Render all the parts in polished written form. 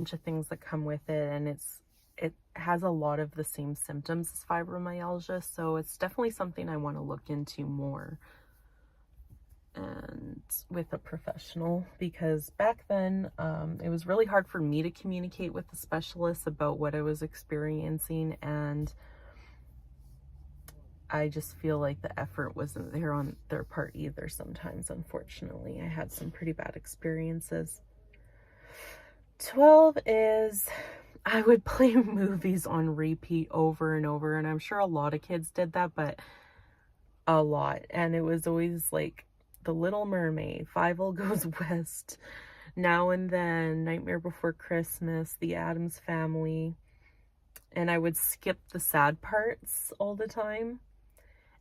bunch of things that come with it, and it has a lot of the same symptoms as fibromyalgia, so it's definitely something I want to look into more and with a professional, because back then it was really hard for me to communicate with the specialist about what I was experiencing, and I just feel like the effort wasn't there on their part either sometimes. Unfortunately, I had some pretty bad experiences. 12 is I would play movies on repeat over and over, and I'm sure a lot of kids did that, but a lot. And it was always like The Little Mermaid, Fievel Goes West, Now and Then, Nightmare Before Christmas, The Addams Family, and I would skip the sad parts all the time.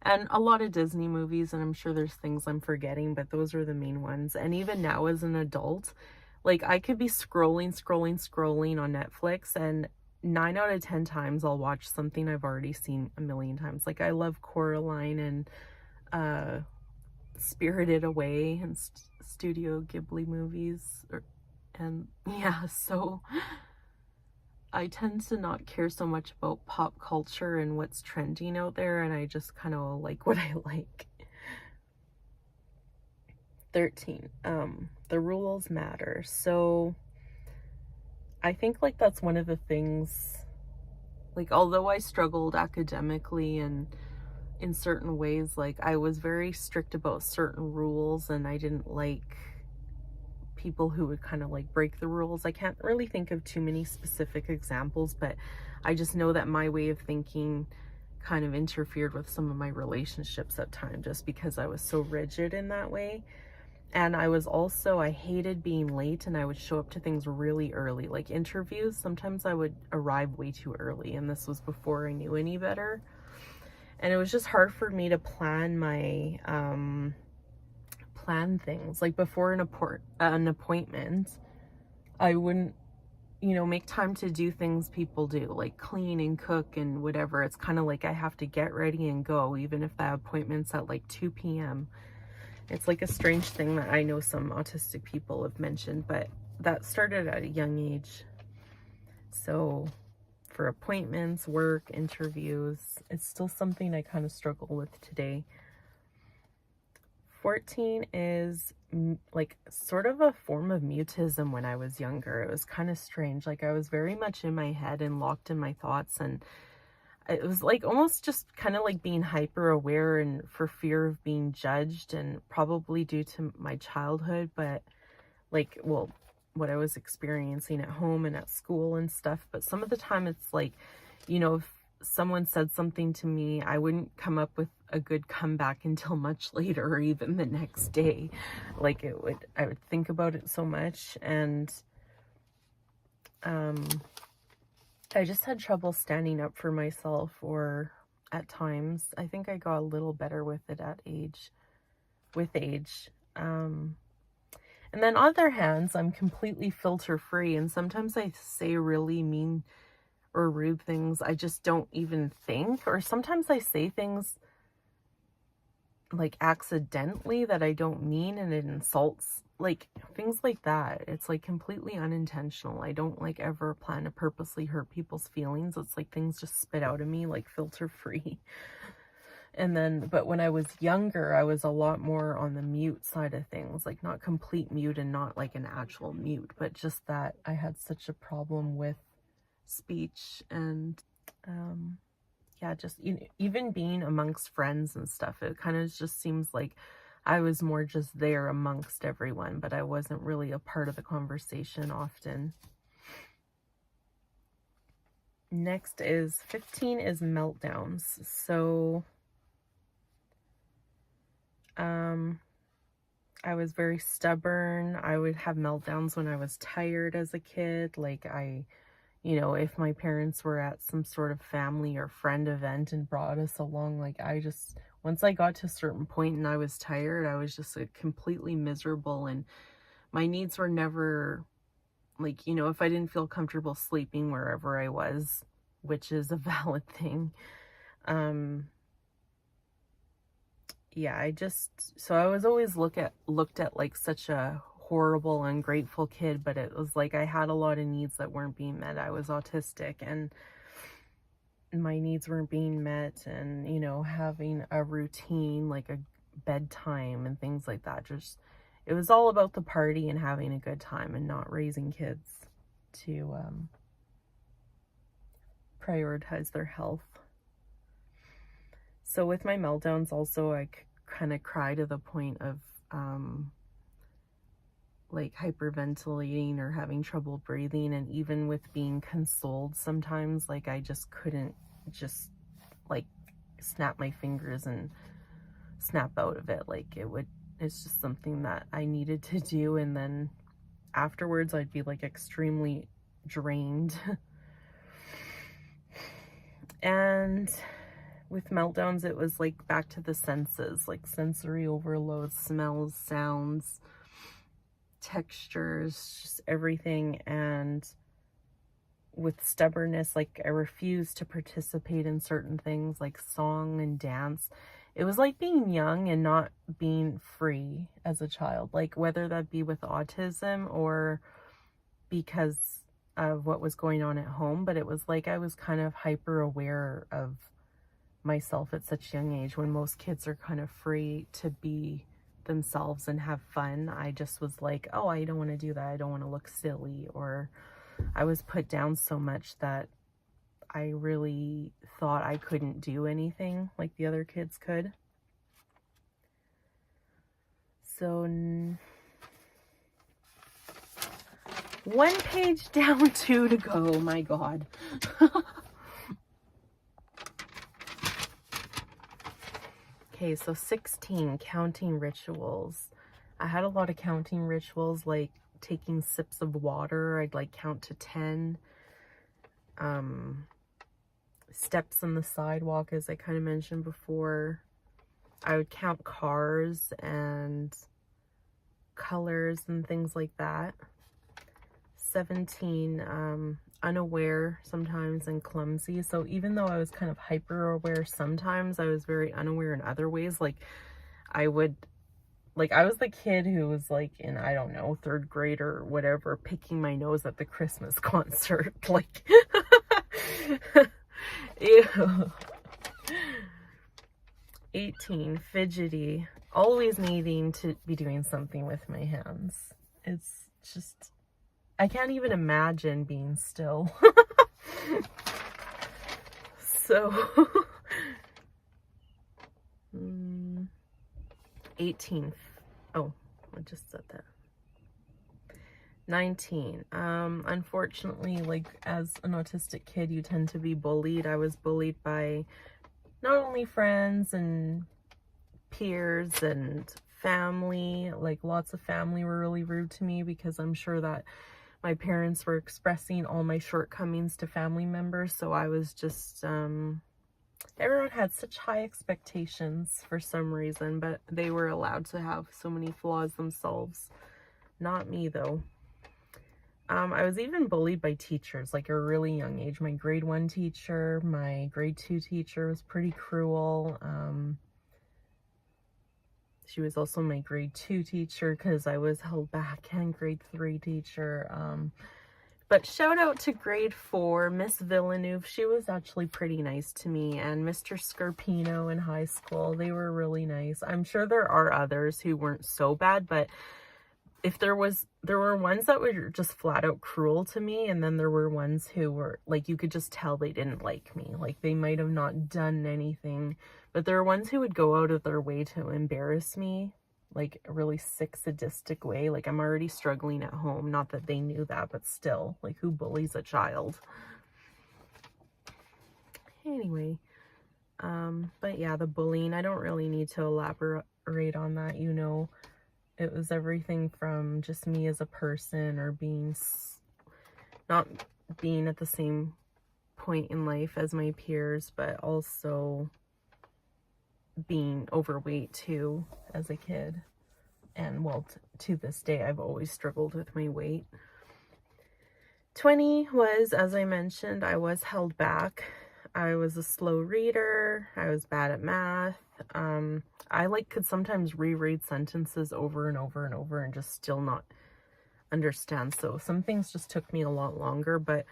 And a lot of Disney movies, and I'm sure there's things I'm forgetting, but those are the main ones. And even now as an adult, like I could be scrolling on Netflix, and 9 out of 10 times I'll watch something I've already seen a million times. Like I love Coraline and Spirited Away and Studio Ghibli movies. And yeah, so I tend to not care so much about pop culture and what's trending out there, and I just kind of like what I like. 13, the rules matter. So I think like that's one of the things, like although I struggled academically and in certain ways, like I was very strict about certain rules, and I didn't like people who would kind of like break the rules. I can't really think of too many specific examples, but I just know that my way of thinking kind of interfered with some of my relationships at times, just because I was so rigid in that way. And I hated being late, and I would show up to things really early, like interviews. Sometimes I would arrive way too early, and this was before I knew any better. And it was just hard for me to plan things. Like before an appointment, I wouldn't, make time to do things people do, like clean and cook and whatever. It's kind of like I have to get ready and go, even if that appointment's at like 2 p.m. It's like a strange thing that I know some autistic people have mentioned, but that started at a young age. So for appointments, work, interviews, it's still something I kind of struggle with today. 14 is like sort of a form of mutism when I was younger. It was kind of strange. Like I was very much in my head and locked in my thoughts, and it was like almost just kind of like being hyper aware and for fear of being judged, and probably due to my childhood, but like, well, what I was experiencing at home and at school and stuff. But some of the time it's like, if someone said something to me, I wouldn't come up with a good comeback until much later, or even the next day. Like I would think about it so much, and I just had trouble standing up for myself, or at times. I think I got a little better with it with age. And then on the other hand, I'm completely filter free, and sometimes I say really mean or rude things I just don't even think, or sometimes I say things like accidentally that I don't mean, and it insults, like things like that. It's like completely unintentional. I don't like ever plan to purposely hurt people's feelings. It's like things just spit out of me, like filter free. And then, but when I was younger, I was a lot more on the mute side of things, like not complete mute and not like an actual mute, but just that I had such a problem with speech, and yeah, just even being amongst friends and stuff, it kind of just seems like I was more just there amongst everyone, but I wasn't really a part of the conversation often. Next is 15 is meltdowns. So I was very stubborn. I would have meltdowns when I was tired as a kid. Like if my parents were at some sort of family or friend event and brought us along, like once I got to a certain point and I was tired, I was just completely miserable, and my needs were never like, if I didn't feel comfortable sleeping wherever I was, which is a valid thing. Yeah, so I was always looked at like such a horrible, ungrateful kid, but it was like I had a lot of needs that weren't being met. I was autistic and my needs weren't being met, and, you know, having a routine, like a bedtime and things like that. Just, it was all about the party and having a good time and not raising kids to prioritize their health. So with my meltdowns also, I kind of cry to the point of like hyperventilating or having trouble breathing, and even with being consoled sometimes, like I just couldn't just like snap my fingers and snap out of it. Like it's just something that I needed to do, and then afterwards I'd be like extremely drained. And with meltdowns, it was like back to the senses, like sensory overload, smells, sounds, textures, just everything. And with stubbornness, like I refused to participate in certain things like song and dance. It was like being young and not being free as a child, like whether that be with autism or because of what was going on at home. But it was like I was kind of hyper aware of myself at such a young age, when most kids are kind of free to be themselves and have fun. I just was like, oh, I don't want to do that. I don't want to look silly. Or I was put down so much that I really thought I couldn't do anything like the other kids could. So one page down, 2 to go. My God. Okay, so 16, counting rituals. I had a lot of counting rituals, like taking sips of water. I'd like count to 10. Steps on the sidewalk, as I kind of mentioned before. I would count cars and colors and things like that. 17, unaware sometimes and clumsy. So even though I was kind of hyper aware sometimes, I was very unaware in other ways. Like I was the kid who was like in, I don't know, 3rd grade or whatever, picking my nose at the Christmas concert. Like ew. 18, fidgety, always needing to be doing something with my hands. It's just, I can't even imagine being still. So 18. Oh, I just said that. 19. Unfortunately, like as an autistic kid, you tend to be bullied. I was bullied by not only friends and peers and family, like lots of family were really rude to me, because I'm sure that my parents were expressing all my shortcomings to family members. So I was just, everyone had such high expectations for some reason, but they were allowed to have so many flaws themselves. Not me though. I was even bullied by teachers, like at a really young age. My grade 1 teacher, my grade 2 teacher was pretty cruel. She was also my grade 2 teacher because I was held back, and grade 3 teacher. But shout out to grade 4, Miss Villeneuve. She was actually pretty nice to me, and Mr. Scarpino in high school. They were really nice. I'm sure there are others who weren't so bad, but if there were ones that were just flat out cruel to me, and then there were ones who were like, you could just tell they didn't like me. Like they might have not done anything, but there were ones who would go out of their way to embarrass me, like a really sick, sadistic way. Like I'm already struggling at home. Not that they knew that, but still, like who bullies a child? Anyway, but yeah, the bullying, I don't really need to elaborate on that, you know. It was everything from just me as a person, or not being at the same point in life as my peers, but also being overweight too as a kid. And well, to this day, I've always struggled with my weight. 20 was, as I mentioned, I was held back. I was a slow reader. I was bad at math. I could sometimes reread sentences over and over and over and just still not understand. So some things just took me a lot longer, but